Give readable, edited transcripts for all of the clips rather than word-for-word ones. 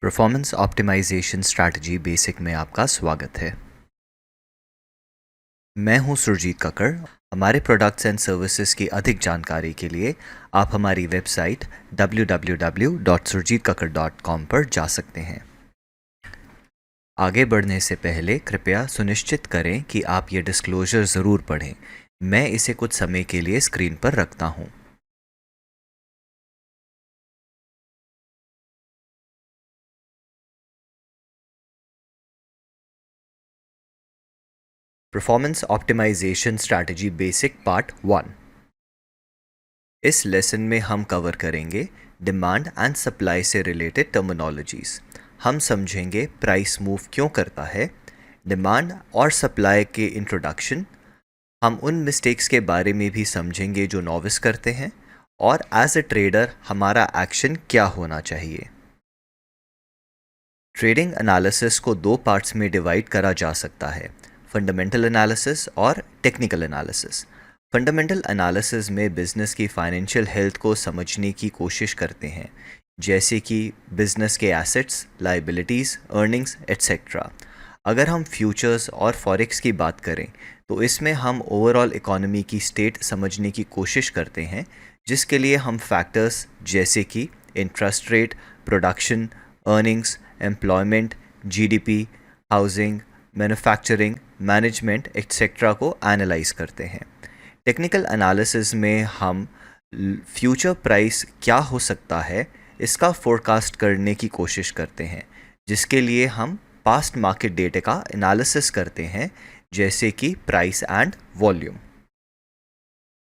Performance optimisation strategy basic में आपका स्वागत है। मैं हूं सुरजीत कक्कड़। हमारे प्रोडक्ट्स एंड सर्विसेज की अधिक जानकारी के लिए आप हमारी वेबसाइट www.surjitkakkad.com पर जा सकते हैं। आगे बढ़ने से पहले कृपया सुनिश्चित करें कि आप ये डिस्क्लोजर ज़रूर पढ़ें। मैं इसे कुछ समय के लिए स्क्रीन पर रखता हूं। Performance optimisation strategy basic part 1। इस लेसन में हम कवर करेंगे डिमांड एंड सप्लाई से रिलेटेड टर्मिनोलॉजीज़। हम समझेंगे प्राइस मूव क्यों करता है, डिमांड और सप्लाई के इंट्रोडक्शन। हम उन मिस्टेक्स के बारे में भी समझेंगे जो नॉविस करते हैं, और एज ए ट्रेडर हमारा एक्शन क्या होना चाहिए। ट्रेडिंग एनालिसिस को दो पार्ट्स में डिवाइड करा जा सकता है, फंडामेंटल एनालिसिस और टेक्निकल एनालिसिस। फंडामेंटल एनालिसिस में बिजनेस की फाइनेंशियल हेल्थ को समझने की कोशिश करते हैं, जैसे कि बिजनेस के एसेट्स, लायबिलिटीज़, अर्निंग्स एट्सेट्रा। अगर हम फ्यूचर्स और फॉरेक्स की बात करें तो इसमें हम ओवरऑल इकोनॉमी की स्टेट समझने की कोशिश करते हैं, जिसके लिए हम फैक्टर्स जैसे कि interest rate, production, earnings, employment, GDP, housing, manufacturing, management etcetera को एनालाइज करते हैं। टेक्निकल एनालिसिस में हम फ्यूचर प्राइस क्या हो सकता है इसका फोरकास्ट करने की कोशिश करते हैं, जिसके लिए हम पास्ट मार्केट डेटा का एनालिसिस करते हैं, जैसे कि प्राइस एंड वॉल्यूम।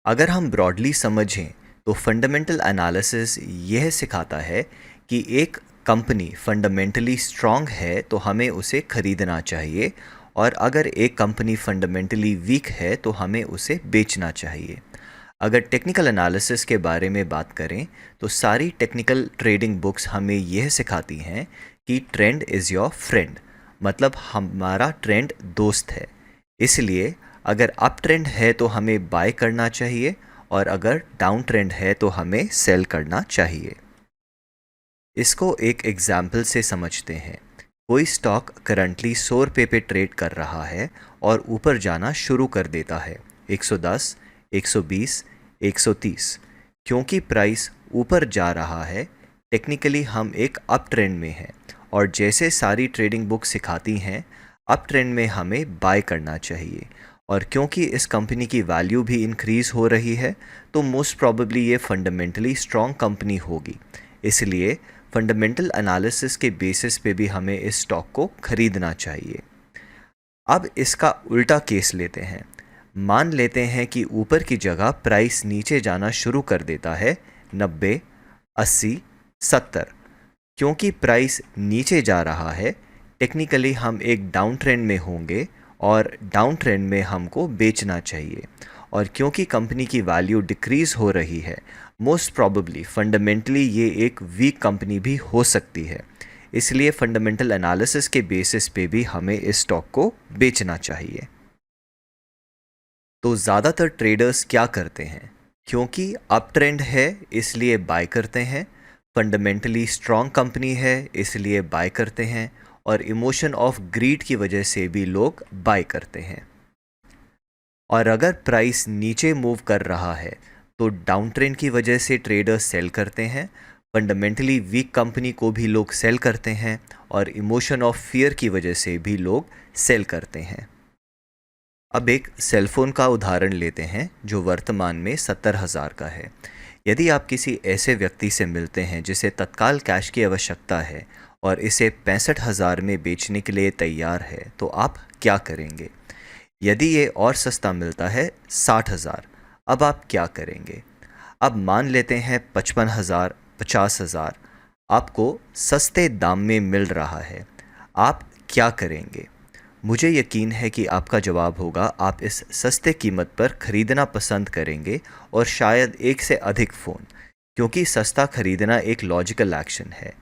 अगर हम ब्रॉडली समझें तो फंडामेंटल एनालिसिस यह सिखाता है कि एक कंपनी फंडामेंटली स्ट्रांग है तो हमें उसे खरीदना चाहिए, और अगर एक कंपनी फंडामेंटली वीक है तो हमें उसे बेचना चाहिए। अगर टेक्निकल एनालिसिस के बारे में बात करें तो सारी टेक्निकल ट्रेडिंग बुक्स हमें यह सिखाती हैं कि ट्रेंड इज़ योर फ्रेंड, मतलब हमारा ट्रेंड दोस्त है। इसलिए अगर अप ट्रेंड है तो हमें बाय करना चाहिए, और अगर डाउन ट्रेंड है तो हमें सेल करना चाहिए। इसको एक एग्जाम्पल से समझते हैं। कोई स्टॉक करंटली 100 रुपये पे ट्रेड कर रहा है और ऊपर जाना शुरू कर देता है 110, 120, 130। क्योंकि प्राइस ऊपर जा रहा है, टेक्निकली हम एक अप ट्रेंड में हैं, और जैसे सारी ट्रेडिंग बुक सिखाती हैं, अप ट्रेंड में हमें बाय करना चाहिए। और क्योंकि इस कंपनी की वैल्यू भी इंक्रीज़ हो रही है तो मोस्ट प्रॉबेबली ये फंडामेंटली स्ट्रॉन्ग कंपनी होगी। इसलिए फंडामेंटल एनालिसिस के बेसिस पे भी हमें इस स्टॉक को खरीदना चाहिए। अब इसका उल्टा केस लेते हैं। मान लेते हैं कि ऊपर की जगह प्राइस नीचे जाना शुरू कर देता है 90, 80, 70। क्योंकि प्राइस नीचे जा रहा है, टेक्निकली हम एक डाउन ट्रेंड में होंगे, और डाउन ट्रेंड में हमको बेचना चाहिए। और क्योंकि कंपनी की वैल्यू डिक्रीज़ हो रही है, मोस्ट प्रॉबेबली फंडामेंटली ये एक वीक कंपनी भी हो सकती है। इसलिए फंडामेंटल एनालिसिस के बेसिस पे भी हमें इस स्टॉक को बेचना चाहिए। तो ज़्यादातर ट्रेडर्स क्या करते हैं? क्योंकि अप ट्रेंड है इसलिए बाय करते हैं, फंडामेंटली स्ट्रॉन्ग कंपनी है इसलिए बाय करते हैं, और इमोशन ऑफ ग्रीड की वजह से भी लोग बाय करते हैं। और अगर प्राइस नीचे मूव कर रहा है तो डाउन ट्रेंड की वजह से ट्रेडर्स सेल करते हैं, फंडामेंटली वीक कंपनी को भी लोग सेल करते हैं, और इमोशन ऑफ फियर की वजह से भी लोग सेल करते हैं। अब एक सेलफोन का उदाहरण लेते हैं जो वर्तमान में 70,000 का है। यदि आप किसी ऐसे व्यक्ति से मिलते हैं जिसे तत्काल कैश की आवश्यकता है और इसे 65,000 में बेचने के लिए तैयार है, तो आप क्या करेंगे? यदि ये और सस्ता मिलता है 60,000, अब आप क्या करेंगे? अब मान लेते हैं 55,000, 50,000 आपको सस्ते दाम में मिल रहा है, आप क्या करेंगे? मुझे यकीन है कि आपका जवाब होगा आप इस सस्ते कीमत पर ख़रीदना पसंद करेंगे, और शायद एक से अधिक फ़ोन, क्योंकि सस्ता ख़रीदना एक लॉजिकल एक्शन है।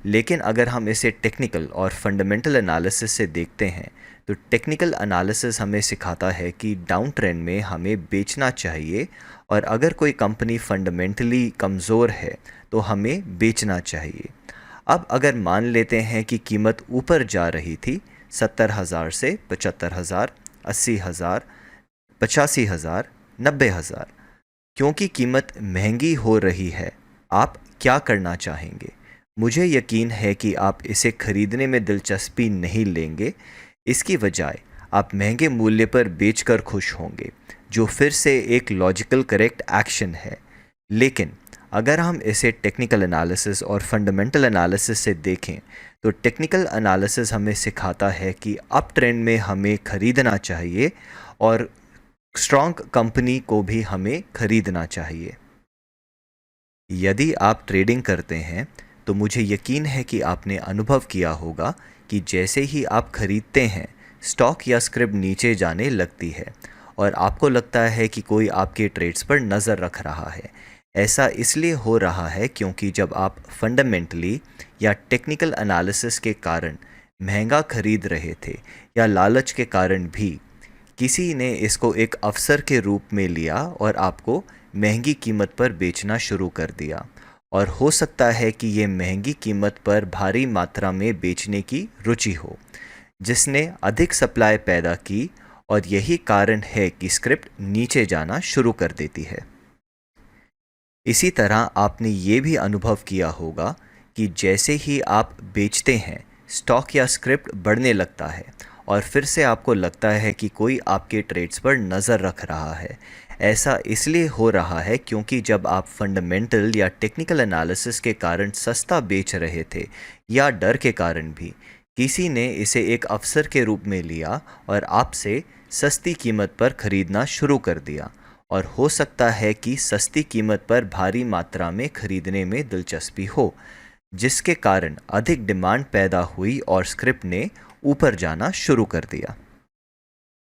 लेकिन अगर हम इसे टेक्निकल और फंडामेंटल एनालिसिस से देखते हैं तो टेक्निकल एनालिसिस हमें सिखाता है कि डाउन ट्रेंड में हमें बेचना चाहिए, और अगर कोई कंपनी फंडामेंटली कमज़ोर है तो हमें बेचना चाहिए। अब अगर मान लेते हैं कि कीमत ऊपर जा रही थी 70,000 से 75,000, 80,000, 85,000, 90,000, क्योंकि कीमत महंगी हो रही है, आप क्या करना चाहेंगे? मुझे यकीन है कि आप इसे खरीदने में दिलचस्पी नहीं लेंगे। इसकी बजाय आप महंगे मूल्य पर बेचकर खुश होंगे, जो फिर से एक लॉजिकल करेक्ट एक्शन है। लेकिन अगर हम इसे टेक्निकल एनालिसिस और फंडामेंटल एनालिसिस से देखें, तो टेक्निकल एनालिसिस हमें सिखाता है कि अप ट्रेंड में हमें खरीदना चाहिए और स्ट्रॉन्ग कंपनी को भी हमें खरीदना चाहिए। यदि आप ट्रेडिंग करते हैं तो मुझे यकीन है कि आपने अनुभव किया होगा कि जैसे ही आप खरीदते हैं, स्टॉक या स्क्रिप्ट नीचे जाने लगती है और आपको लगता है कि कोई आपके ट्रेड्स पर नज़र रख रहा है। ऐसा इसलिए हो रहा है क्योंकि जब आप फंडामेंटली या टेक्निकल एनालिसिस के कारण महंगा खरीद रहे थे या लालच के कारण भी, किसी ने इसको एक अवसर के रूप में लिया और आपको महंगी कीमत पर बेचना शुरू कर दिया। और हो सकता है कि ये महंगी कीमत पर भारी मात्रा में बेचने की रुचि हो, जिसने अधिक सप्लाई पैदा की, और यही कारण है कि स्क्रिप्ट नीचे जाना शुरू कर देती है। इसी तरह आपने ये भी अनुभव किया होगा कि जैसे ही आप बेचते हैं, स्टॉक या स्क्रिप्ट बढ़ने लगता है और फिर से आपको लगता है कि कोई आपके ट्रेड्स पर नज़र रख रहा है। ऐसा इसलिए हो रहा है क्योंकि जब आप फंडामेंटल या टेक्निकल एनालिसिस के कारण सस्ता बेच रहे थे या डर के कारण भी, किसी ने इसे एक अवसर के रूप में लिया और आपसे सस्ती कीमत पर खरीदना शुरू कर दिया। और हो सकता है कि सस्ती कीमत पर भारी मात्रा में खरीदने में दिलचस्पी हो, जिसके कारण अधिक डिमांड पैदा हुई और स्क्रिप्ट ने ऊपर जाना शुरू कर दिया।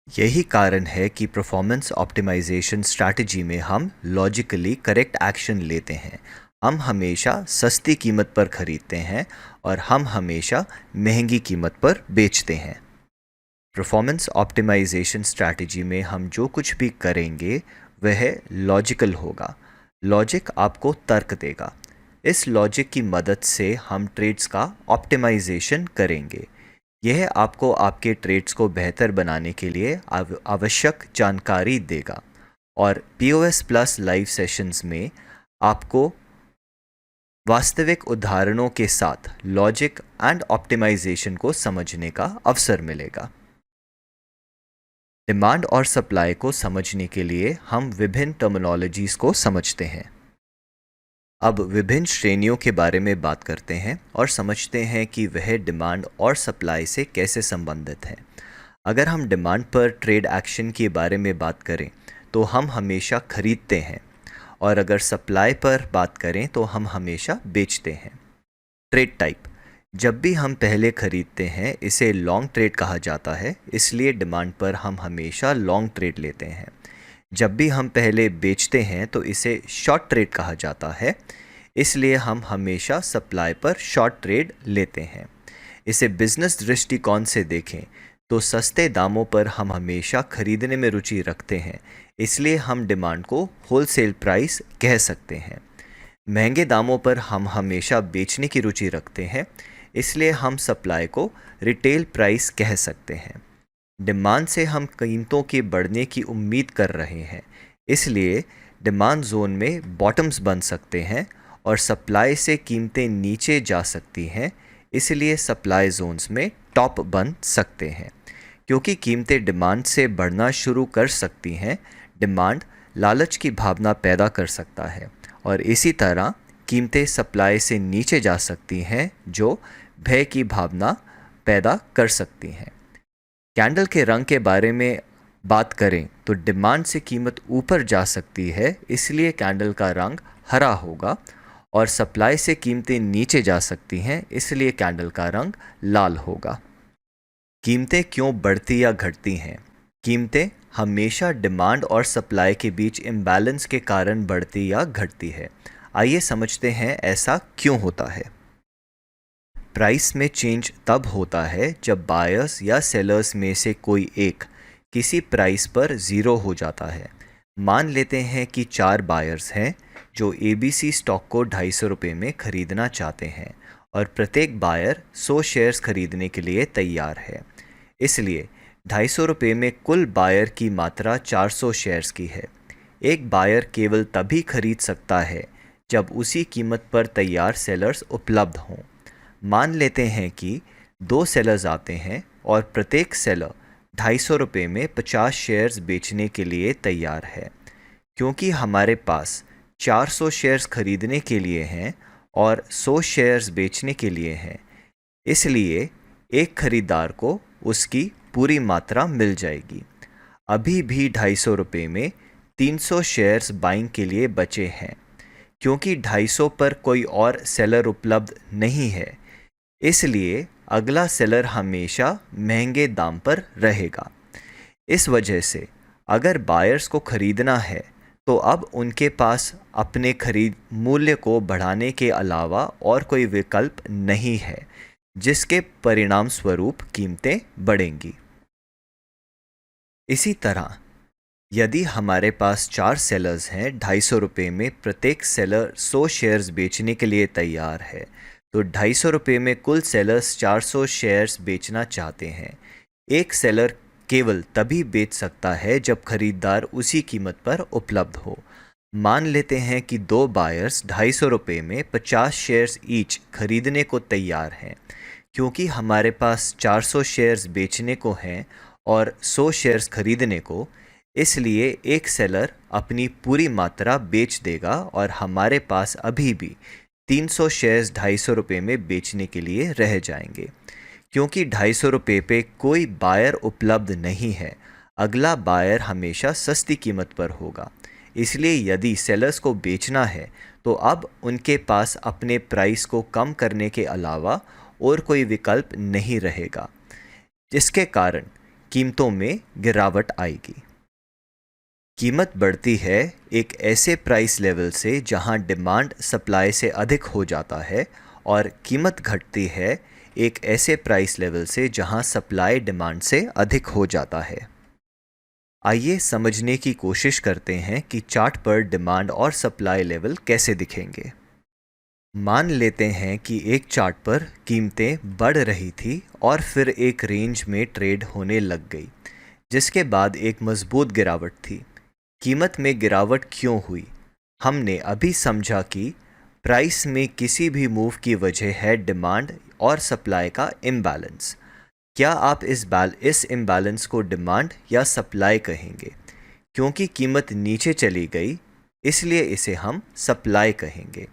यही कारण है कि परफॉर्मेंस ऑप्टिमाइजेशन स्ट्रैटेजी में हम लॉजिकली करेक्ट एक्शन लेते हैं। हम हमेशा सस्ती कीमत पर खरीदते हैं और हम हमेशा महंगी कीमत पर बेचते हैं। परफॉर्मेंस ऑप्टिमाइजेशन स्ट्रैटेजी में हम जो कुछ भी करेंगे वह लॉजिकल होगा। लॉजिक आपको तर्क देगा। इस लॉजिक की मदद से हम ट्रेड्स का ऑप्टिमाइजेशन करेंगे। यह आपको आपके ट्रेड्स को बेहतर बनाने के लिए आवश्यक जानकारी देगा। और POS प्लस लाइव सेशंस में आपको वास्तविक उदाहरणों के साथ लॉजिक एंड ऑप्टिमाइजेशन को समझने का अवसर मिलेगा। डिमांड और सप्लाई को समझने के लिए हम विभिन्न टर्मिनोलॉजीज को समझते हैं। अब विभिन्न श्रेणियों के बारे में बात करते हैं और समझते हैं कि वह डिमांड और सप्लाई से कैसे संबंधित हैं। अगर हम डिमांड पर ट्रेड एक्शन के बारे में बात करें तो हम हमेशा खरीदते हैं, और अगर सप्लाई पर बात करें तो हम हमेशा बेचते हैं। ट्रेड टाइप: जब भी हम पहले खरीदते हैं इसे लॉन्ग ट्रेड कहा जाता है, इसलिए डिमांड पर हम हमेशा लॉन्ग ट्रेड लेते हैं। जब भी हम पहले बेचते हैं तो इसे शॉर्ट ट्रेड कहा जाता है, इसलिए हम हमेशा सप्लाई पर शॉर्ट ट्रेड लेते हैं। इसे बिजनेस दृष्टिकोण से देखें तो सस्ते दामों पर हम हमेशा खरीदने में रुचि रखते हैं, इसलिए हम डिमांड को होलसेल प्राइस कह सकते हैं। महंगे दामों पर हम हमेशा बेचने की रुचि रखते हैं, इसलिए हम सप्लाई को रिटेल प्राइस कह सकते हैं। डिमांड से हम कीमतों के बढ़ने की उम्मीद कर रहे हैं, इसलिए डिमांड जोन में बॉटम्स बन सकते हैं और सप्लाई से कीमतें नीचे जा सकती हैं, इसलिए सप्लाई जोन्स में टॉप बन सकते हैं। क्योंकि कीमतें डिमांड से बढ़ना शुरू कर सकती हैं, डिमांड लालच की भावना पैदा कर सकता है और इसी तरह कीमतें सप्लाई से नीचे जा सकती हैं, जो भय की भावना पैदा कर सकती हैं। कैंडल के रंग के बारे में बात करें तो डिमांड से कीमत ऊपर जा सकती है, इसलिए कैंडल का रंग हरा होगा, और सप्लाई से कीमतें नीचे जा सकती हैं, इसलिए कैंडल का रंग लाल होगा। कीमतें क्यों बढ़ती या घटती हैं? कीमतें हमेशा डिमांड और सप्लाई के बीच इम्बैलेंस के कारण बढ़ती या घटती है। आइए समझते हैं ऐसा क्यों होता है। प्राइस में चेंज तब होता है जब बायर्स या सेलर्स में से कोई एक किसी प्राइस पर ज़ीरो हो जाता है। मान लेते हैं कि 4 बायर्स हैं जो ABC स्टॉक को 250 रुपये में ख़रीदना चाहते हैं और प्रत्येक बायर 100 शेयर्स खरीदने के लिए तैयार है। इसलिए 250 रुपये में कुल बायर की मात्रा 400 शेयर्स की है। एक बायर केवल तभी खरीद सकता है जब उसी कीमत पर तैयार सेलर्स उपलब्ध हों। मान लेते हैं कि 2 सेलर्स आते हैं और प्रत्येक सेलर 250 रुपये में 50 शेयर्स बेचने के लिए तैयार है। क्योंकि हमारे पास 400 शेयर्स खरीदने के लिए हैं और 100 शेयर्स बेचने के लिए हैं, इसलिए एक खरीदार को उसकी पूरी मात्रा मिल जाएगी। अभी भी 250 रुपये में 300 शेयर्स बाइंग के लिए बचे हैं। क्योंकि 250 पर कोई और सेलर उपलब्ध नहीं है, इसलिए अगला सेलर हमेशा महंगे दाम पर रहेगा। इस वजह से अगर बायर्स को खरीदना है तो अब उनके पास अपने खरीद मूल्य को बढ़ाने के अलावा और कोई विकल्प नहीं है, जिसके परिणाम स्वरूप कीमतें बढ़ेंगी। इसी तरह यदि हमारे पास 4 सेलर्स हैं, 250 रुपये में प्रत्येक सेलर 100 शेयर्स बेचने के लिए तैयार है, तो 250 रुपये में कुल सेलर्स 400 शेयर्स बेचना चाहते हैं। एक सेलर केवल तभी बेच सकता है जब खरीदार उसी कीमत पर उपलब्ध हो। मान लेते हैं कि 2 बायर्स 250 रुपये में 50 शेयर्स ईच खरीदने को तैयार हैं। क्योंकि हमारे पास 400 शेयर्स बेचने को हैं और 100 शेयर्स खरीदने को, इसलिए एक सेलर अपनी पूरी मात्रा बेच देगा और हमारे पास अभी भी 300 शेयर्स 250 रुपये में बेचने के लिए रह जाएंगे। क्योंकि 250 रुपये पे कोई बायर उपलब्ध नहीं है, अगला बायर हमेशा सस्ती कीमत पर होगा। इसलिए यदि सेलर्स को बेचना है तो अब उनके पास अपने प्राइस को कम करने के अलावा और कोई विकल्प नहीं रहेगा, जिसके कारण कीमतों में गिरावट आएगी। कीमत बढ़ती है एक ऐसे प्राइस लेवल से जहां डिमांड सप्लाई से अधिक हो जाता है, और कीमत घटती है एक ऐसे प्राइस लेवल से जहां सप्लाई डिमांड से अधिक हो जाता है। आइए समझने की कोशिश करते हैं कि चार्ट पर डिमांड और सप्लाई लेवल कैसे दिखेंगे। मान लेते हैं कि एक चार्ट पर कीमतें बढ़ रही थी और फिर एक रेंज में ट्रेड होने लग गई, जिसके बाद एक मजबूत गिरावट थी। कीमत में गिरावट क्यों हुई? हमने अभी समझा कि प्राइस में किसी भी मूव की वजह है डिमांड और सप्लाई का इम्बैलेंस। क्या आप इस इम्बैलेंस को डिमांड या सप्लाई कहेंगे? क्योंकि कीमत नीचे चली गई, इसलिए इसे हम सप्लाई कहेंगे।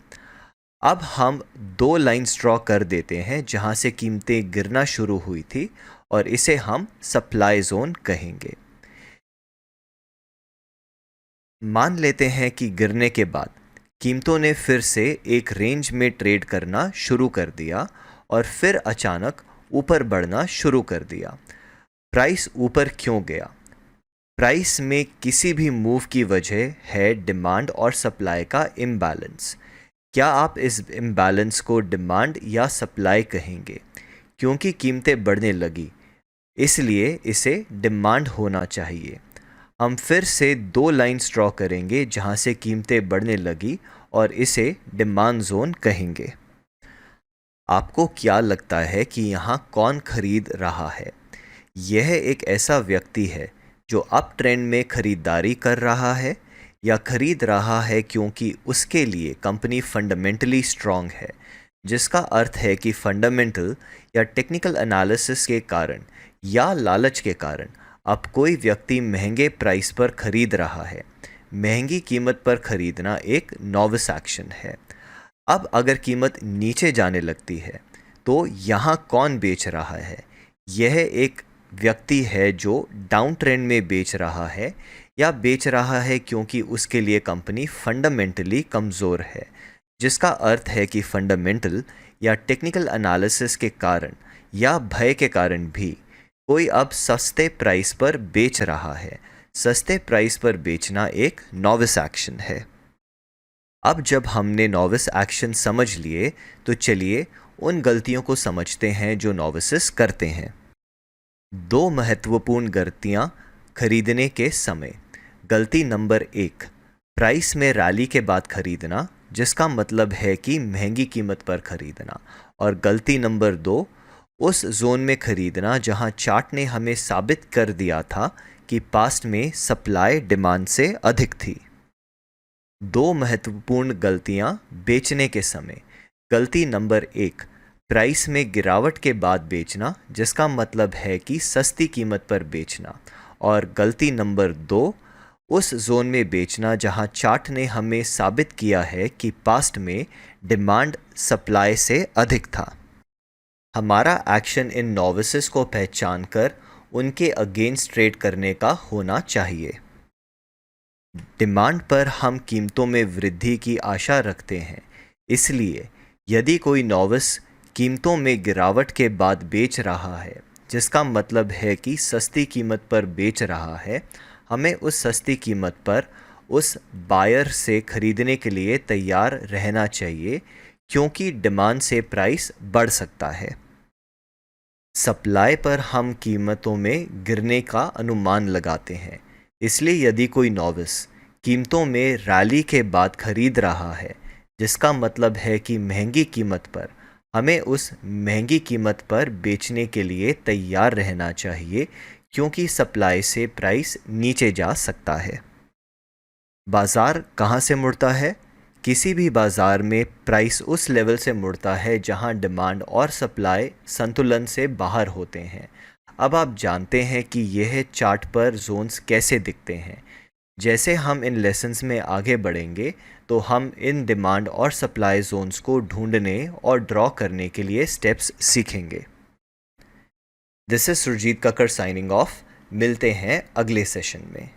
अब हम 2 लाइन्स ड्रॉ कर देते हैं जहां से कीमतें गिरना शुरू हुई थी, और इसे हम सप्लाई जोन कहेंगे। मान लेते हैं कि गिरने के बाद कीमतों ने फिर से एक रेंज में ट्रेड करना शुरू कर दिया और फिर अचानक ऊपर बढ़ना शुरू कर दिया। प्राइस ऊपर क्यों गया? प्राइस में किसी भी मूव की वजह है डिमांड और सप्लाई का इम्बैलेंस। क्या आप इस इम्बैलेंस को डिमांड या सप्लाई कहेंगे? क्योंकि कीमतें बढ़ने लगी, इसलिए इसे डिमांड होना चाहिए। हम फिर से 2 लाइन्स ड्रॉ करेंगे जहां से कीमतें बढ़ने लगी और इसे डिमांड जोन कहेंगे। आपको क्या लगता है कि यहाँ कौन खरीद रहा है? यह एक ऐसा व्यक्ति है जो अप ट्रेंड में खरीदारी कर रहा है, या खरीद रहा है क्योंकि उसके लिए कंपनी फंडामेंटली स्ट्रांग है, जिसका अर्थ है कि फंडामेंटल या टेक्निकल एनालिसिस के कारण या लालच के कारण अब कोई व्यक्ति महंगे प्राइस पर खरीद रहा है। महंगी कीमत पर खरीदना एक नॉविस एक्शन है। अब अगर कीमत नीचे जाने लगती है तो यहाँ कौन बेच रहा है? यह एक व्यक्ति है जो डाउन ट्रेंड में बेच रहा है, या बेच रहा है क्योंकि उसके लिए कंपनी फंडामेंटली कमज़ोर है, जिसका अर्थ है कि फंडामेंटल या टेक्निकल एनालिसिस के कारण या भय के कारण भी कोई अब सस्ते प्राइस पर बेच रहा है। सस्ते प्राइस पर बेचना एक नॉविस एक्शन है। अब जब हमने नॉविस एक्शन समझ लिए तो चलिए उन गलतियों को समझते हैं जो नॉविसेस करते हैं। 2 महत्वपूर्ण गलतियां खरीदने के समय। गलती नंबर 1, प्राइस में रैली के बाद खरीदना, जिसका मतलब है कि महंगी कीमत पर खरीदना। और गलती नंबर 2, उस जोन में खरीदना जहां चार्ट ने हमें साबित कर दिया था कि पास्ट में सप्लाई डिमांड से अधिक थी। 2 महत्वपूर्ण गलतियां बेचने के समय। गलती नंबर 1, प्राइस में गिरावट के बाद बेचना, जिसका मतलब है कि सस्ती कीमत पर बेचना। और गलती नंबर 2, उस जोन में बेचना जहां चार्ट ने हमें साबित किया है कि पास्ट में डिमांड सप्लाई से अधिक था। हमारा एक्शन इन नोविसेस को पहचान कर उनके अगेंस्ट ट्रेड करने का होना चाहिए। डिमांड पर हम कीमतों में वृद्धि की आशा रखते हैं, इसलिए यदि कोई नोविस कीमतों में गिरावट के बाद बेच रहा है, जिसका मतलब है कि सस्ती कीमत पर बेच रहा है, हमें उस सस्ती कीमत पर उस बायर से खरीदने के लिए तैयार रहना चाहिए, क्योंकि डिमांड से प्राइस बढ़ सकता है। सप्लाई पर हम कीमतों में गिरने का अनुमान लगाते हैं, इसलिए यदि कोई नोविस कीमतों में रैली के बाद खरीद रहा है, जिसका मतलब है कि महंगी कीमत पर, हमें उस महंगी कीमत पर बेचने के लिए तैयार रहना चाहिए, क्योंकि सप्लाई से प्राइस नीचे जा सकता है। बाज़ार कहाँ से मुड़ता है? किसी भी बाज़ार में प्राइस उस लेवल से मुड़ता है जहां डिमांड और सप्लाई संतुलन से बाहर होते हैं। अब आप जानते हैं कि यह चार्ट पर जोन्स कैसे दिखते हैं। जैसे हम इन लेसन्स में आगे बढ़ेंगे तो हम इन डिमांड और सप्लाई जोन्स को ढूंढने और ड्रॉ करने के लिए स्टेप्स सीखेंगे। This is Surjeet Kakkar signing off. मिलते हैं अगले सेशन में।